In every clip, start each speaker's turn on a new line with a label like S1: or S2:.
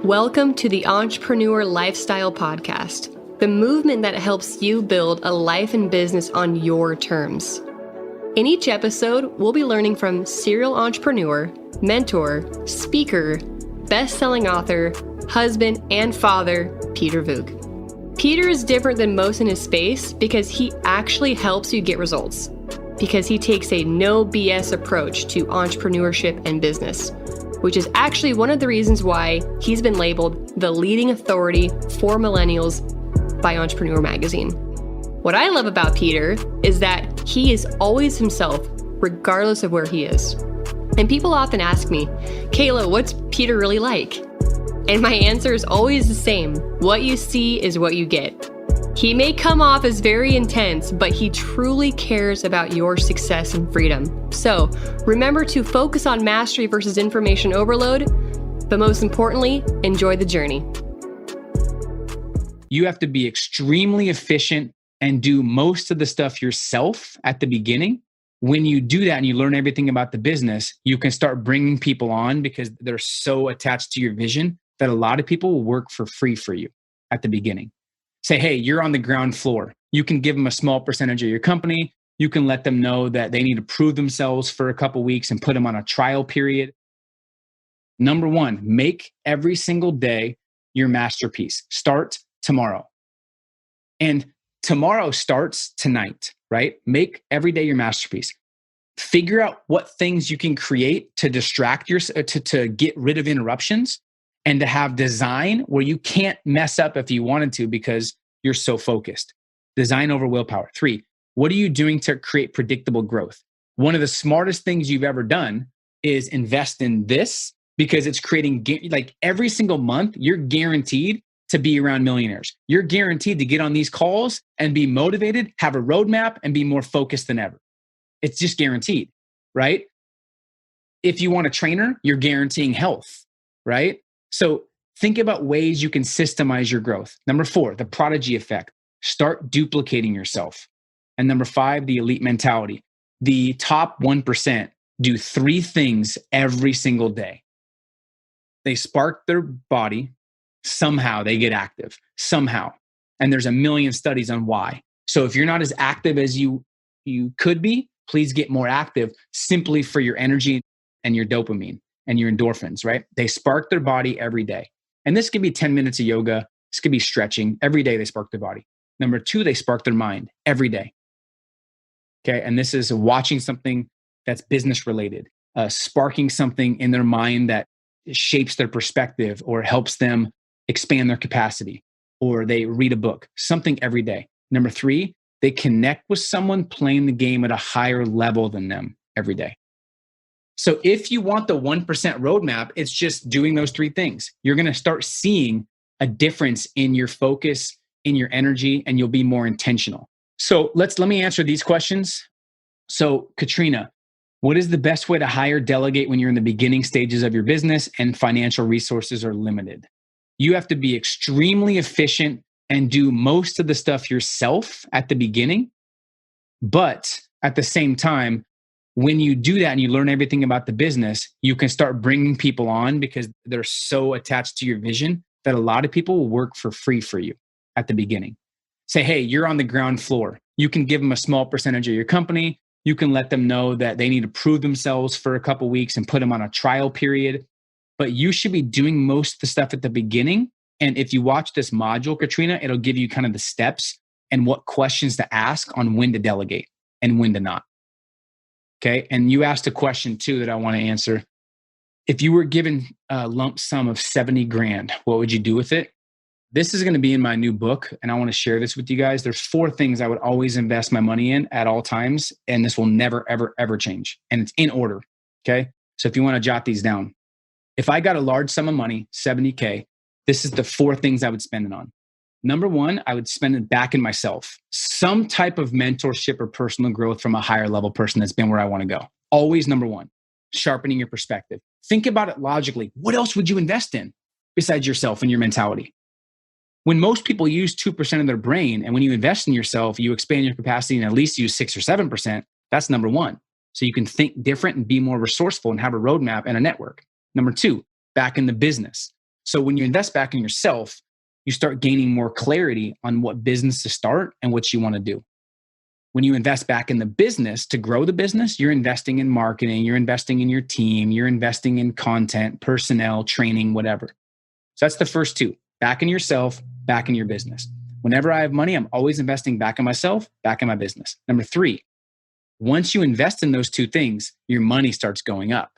S1: Welcome to the Entrepreneur Lifestyle Podcast, the movement that helps you build a life and business on your terms. In each episode, we'll be learning from serial entrepreneur, mentor, speaker, best-selling author, husband, and father, Peter Voog. Peter is different than most in his space because he actually helps you get results, because he takes a no BS approach to entrepreneurship and business, which is actually one of the reasons why he's been labeled the leading authority for millennials by Entrepreneur Magazine. What I love about Peter is that he is always himself, regardless of where he is. And people often ask me, Kayla, what's Peter really like? And my answer is always the same. What you see is what you get. He may come off as very intense, but he truly cares about your success and freedom. So remember to focus on mastery versus information overload, but most importantly, enjoy the journey.
S2: You have to be extremely efficient and do most of the stuff yourself at the beginning. When you do that and you learn everything about the business, you can start bringing people on because they're so attached to your vision that a lot of people will work for free for you at the beginning. Say, hey, you're on the ground floor. You can give them a small percentage of your company. You can let them know that they need to prove themselves for a couple weeks and put them on a trial period. Number one, make every single day your masterpiece. Start tomorrow. And tomorrow starts tonight, right? Make every day your masterpiece. Figure out what things you can create to distract yourself, to get rid of interruptions, and to have design where you can't mess up if you wanted to because you're so focused. Design over willpower. 3, what are you doing to create predictable growth? One of the smartest things you've ever done is invest in this because it's creating, like every single month, you're guaranteed to be around millionaires. You're guaranteed to get on these calls and be motivated, have a roadmap, and be more focused than ever. It's just guaranteed, right? If you want a trainer, you're guaranteeing health, right? So think about ways you can systemize your growth. Number 4, the prodigy effect. Start duplicating yourself. And number 5, the elite mentality. The top 1% do 3 things every single day. They spark their body. Somehow they get active. Somehow. And there's a million studies on why. So if you're not as active as you could be, please get more active simply for your energy and your dopamine and your endorphins, right? They spark their body every day. And this could be 10 minutes of yoga. This could be stretching. Every day they spark their body. Number 2, they spark their mind every day. Okay. And this is watching something that's business related, sparking something in their mind that shapes their perspective or helps them expand their capacity, or they read a book, something every day. Number 3, they connect with someone playing the game at a higher level than them every day. So if you want the 1% roadmap, it's just doing those 3 things. You're going to start seeing a difference in your focus, in your energy, and you'll be more intentional. So let me answer these questions. So Katrina, what is the best way to hire, delegate when you're in the beginning stages of your business and financial resources are limited? You have to be extremely efficient and do most of the stuff yourself at the beginning. But at the same time, when you do that and you learn everything about the business, you can start bringing people on because they're so attached to your vision that a lot of people will work for free for you at the beginning. Say, hey, you're on the ground floor. You can give them a small percentage of your company. You can let them know that they need to prove themselves for a couple weeks and put them on a trial period. But you should be doing most of the stuff at the beginning. And if you watch this module, Katrina, it'll give you kind of the steps and what questions to ask on when to delegate and when to not. Okay. And you asked a question too that I want to answer. If you were given a lump sum of 70 grand, what would you do with it? This is going to be in my new book, and I want to share this with you guys. There's 4 things I would always invest my money in at all times, and this will never, ever, ever change. And it's in order. Okay. So if you want to jot these down, if I got a large sum of money, 70K, this is the 4 things I would spend it on. Number 1, I would spend it back in myself. Some type of mentorship or personal growth from a higher level person that's been where I want to go. Always number 1, sharpening your perspective. Think about it logically. What else would you invest in besides yourself and your mentality? When most people use 2% of their brain, and when you invest in yourself, you expand your capacity and at least use 6 or 7%, that's number 1. So you can think different and be more resourceful and have a roadmap and a network. Number 2, back in the business. So when you invest back in yourself, you start gaining more clarity on what business to start and what you want to do. When you invest back in the business to grow the business, you're investing in marketing, you're investing in your team, you're investing in content, personnel, training, whatever. So that's the first two: back in yourself, back in your business. Whenever I have money, I'm always investing back in myself, back in my business. Number three, once you invest in those two things, your money starts going up,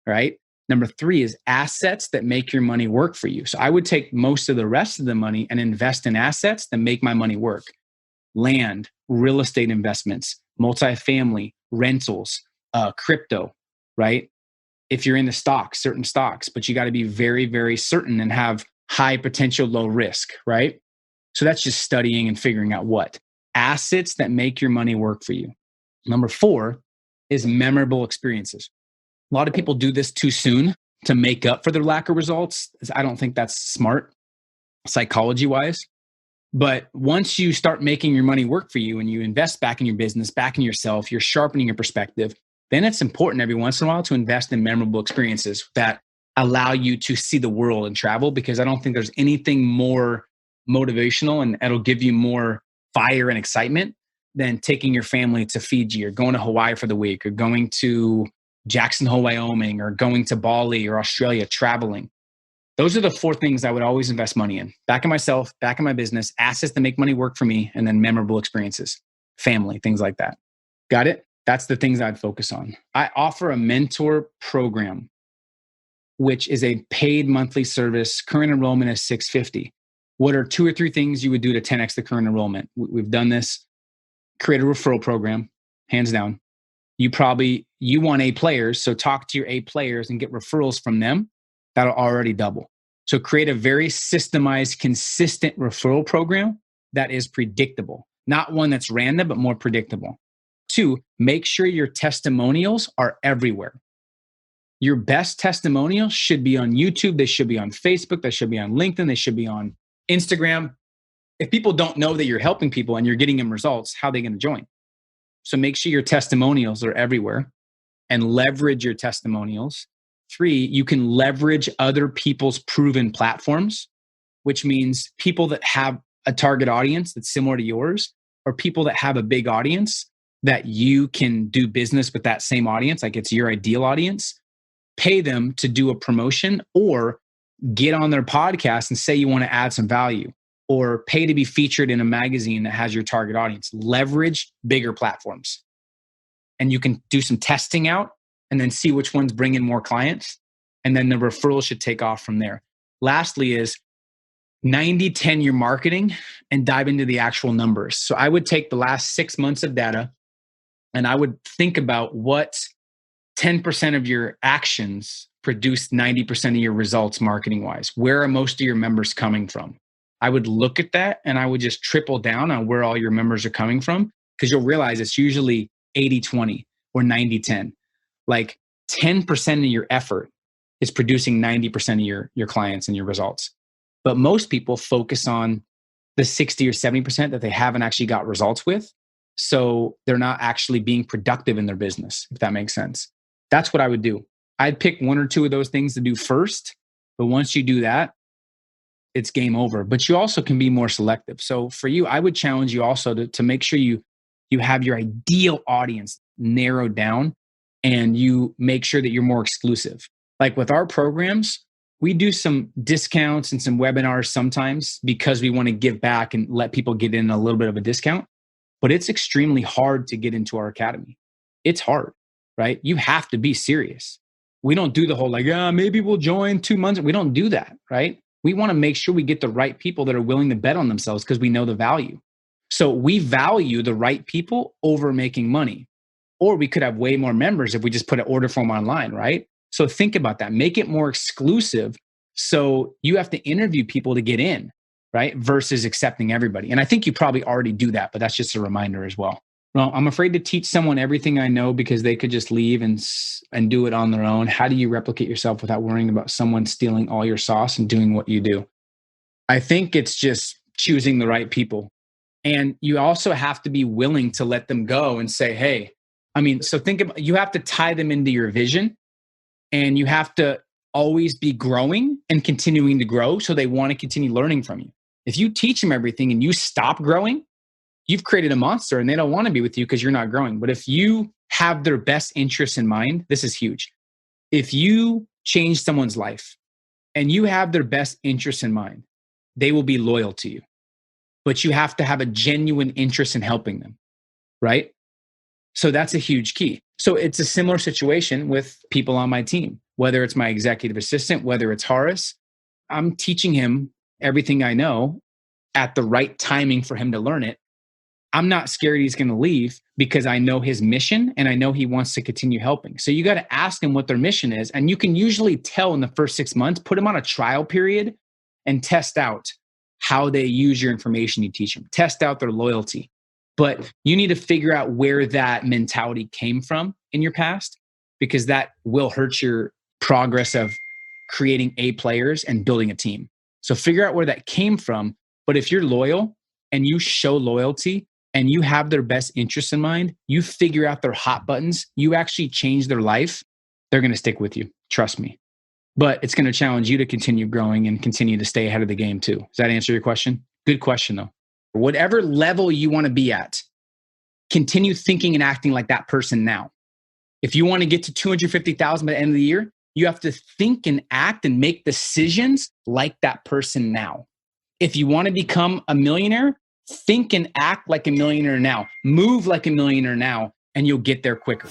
S2: right? Number three is assets that make your money work for you. So I would take most of the rest of the money and invest in assets that make my money work. Land, real estate investments, multifamily, rentals, crypto, right? If you're in the stocks, certain stocks, but you got to be very, very certain and have high potential, low risk, right? So that's just studying and figuring out what assets that make your money work for you. Number four is memorable experiences. A lot of people do this too soon to make up for their lack of results. I don't think that's smart psychology wise. But once you start making your money work for you and you invest back in your business, back in yourself, you're sharpening your perspective, then it's important every once in a while to invest in memorable experiences that allow you to see the world and travel, because I don't think there's anything more motivational and it'll give you more fire and excitement than taking your family to Fiji or going to Hawaii for the week or going to Jackson Hole, Wyoming, or going to Bali or Australia, traveling. Those are the four things I would always invest money in: back in myself, back in my business, assets that make money work for me, and then memorable experiences, family, things like that. Got it? That's the things I'd focus on. I offer a mentor program, which is a paid monthly service. Current enrollment is $650. What are 2 or 3 things you would do to 10x the current enrollment? We've done this. Create a referral program, hands down. You want A players, so talk to your A players and get referrals from them. That'll already double. So create a very systemized, consistent referral program that is predictable. Not one that's random, but more predictable. 2, make sure your testimonials are everywhere. Your best testimonials should be on YouTube. They should be on Facebook. They should be on LinkedIn. They should be on Instagram. If people don't know that you're helping people and you're getting them results, how are they going to join? So make sure your testimonials are everywhere and leverage your testimonials. 3, you can leverage other people's proven platforms, which means people that have a target audience that's similar to yours, or people that have a big audience that you can do business with that same audience, like it's your ideal audience. Pay them to do a promotion or get on their podcast and say you want to add some value, or pay to be featured in a magazine that has your target audience. Leverage bigger platforms. And you can do some testing out and then see which ones bring in more clients. And then the referral should take off from there. Lastly is 90-10 your marketing and dive into the actual numbers. So I would take the last 6 months of data and I would think about what 10% of your actions produce 90% of your results marketing wise. Where are most of your members coming from? I would look at that and I would just triple down on where all your members are coming from, because you'll realize it's usually 80-20 or 90-10. Like 10% of your effort is producing 90% of your clients and your results. But most people focus on the 60 or 70% that they haven't actually got results with. So they're not actually being productive in their business, if that makes sense. That's what I would do. I'd pick 1 or 2 of those things to do first. But once you do that, it's game over. But you also can be more selective. So for you, I would challenge you also to make sure you have your ideal audience narrowed down and you make sure that you're more exclusive. Like with our programs, we do some discounts and some webinars sometimes because we want to give back and let people get in a little bit of a discount. But it's extremely hard to get into our academy. It's hard, right? You have to be serious. We don't do the whole like, maybe we'll join 2 months. We don't do that, right? We want to make sure we get the right people that are willing to bet on themselves because we know the value. So we value the right people over making money. Or we could have way more members if we just put an order form online, right? So think about that. Make it more exclusive. So you have to interview people to get in, right? Versus accepting everybody. And I think you probably already do that, but that's just a reminder as well. Well, I'm afraid to teach someone everything I know because they could just leave and do it on their own. How do you replicate yourself without worrying about someone stealing all your sauce and doing what you do? I think it's just choosing the right people. And you also have to be willing to let them go and say, hey, so think about, you have to tie them into your vision and you have to always be growing and continuing to grow. So they want to continue learning from you. If you teach them everything and you stop growing, you've created a monster and they don't want to be with you because you're not growing. But if you have their best interests in mind, this is huge. If you change someone's life and you have their best interests in mind, they will be loyal to you. But you have to have a genuine interest in helping them, right? So that's a huge key. So it's a similar situation with people on my team, whether it's my executive assistant, whether it's Horace. I'm teaching him everything I know at the right timing for him to learn it. I'm not scared he's going to leave because I know his mission and I know he wants to continue helping. So you got to ask him what their mission is. And you can usually tell in the first 6 months, put him on a trial period and test out how they use your information you teach them. Test out their loyalty. But you need to figure out where that mentality came from in your past, because that will hurt your progress of creating A players and building a team. So figure out where that came from. But if you're loyal and you show loyalty and you have their best interests in mind, you figure out their hot buttons, you actually change their life, they're going to stick with you. Trust me. But it's going to challenge you to continue growing and continue to stay ahead of the game too. Does that answer your question? Good question though. Whatever level you want to be at, continue thinking and acting like that person now. If you want to get to 250,000 by the end of the year, you have to think and act and make decisions like that person now. If you want to become a millionaire, think and act like a millionaire now. Move like a millionaire now, and you'll get there quicker.